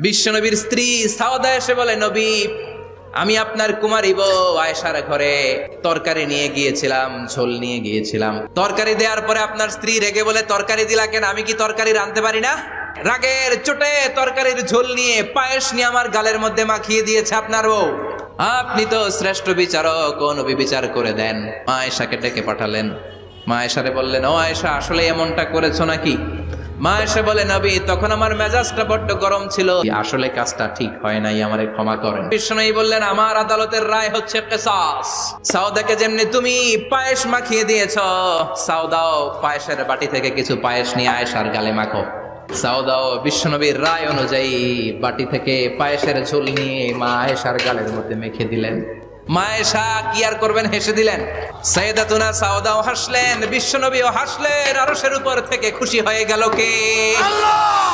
বিশ্বনবীর স্ত্রী সাওদা এসে বলে, নবী, আমি আপনার কুমারী বউ আয়েশার ঘরে তরকারি নিয়ে গিয়েছিলাম, ঝোল নিয়ে গিয়েছিলাম। তরকারি দেওয়ার পরে আপনার স্ত্রী রেগে বলে, তরকারি দিলা কেন? আমি কি তরকারি রাঁধতে পারি না? রাগের চোটে তরকারির ঝোল নিয়ে, পায়েস নিয়ে আমার গালের মধ্যে মাখিয়ে দিয়েছে আপনার বউ। আপনি তো শ্রেষ্ঠ বিচারক, ও নবী বিচার করে দেন। মা আয়েশাকে ডেকে পাঠালেন। মা আয়েশারে বললেন, ও আয়েশা, আসলে এমনটা করেছো নাকি? মা এসে বলে, নবী, তখন আমার মেজাজটা বড্ড গরম ছিল, আসলে কাজটা ঠিক হয় নাই, আমারে ক্ষমা করেন। বিশ্বনবী বললেন, আমার আদালতের রায় হচ্ছে কিসাস। সাউদাকে যেমনি তুমি পায়েস মাখিয়ে দিয়েছ, সাউদাও পায়েসের বাটি থেকে কিছু পায়েস নিয়ে আয়েশার গালে মাখো। সাউদাও বিশ্বনবীর রায় অনুযায়ী বাটি থেকে পায়েসের ঝোল নিয়ে মা আয়েশার গালের মধ্যে মেখে দিলেন। মা আয়েশা কি আর করবেন, হেসে দিলেন। সাইয়েদাতুনা সাউদাও হাসলেন, বিশ্বনবীও হাসলেন। আরশের উপর থেকে খুশি হয়ে গেল কে? আল্লাহ।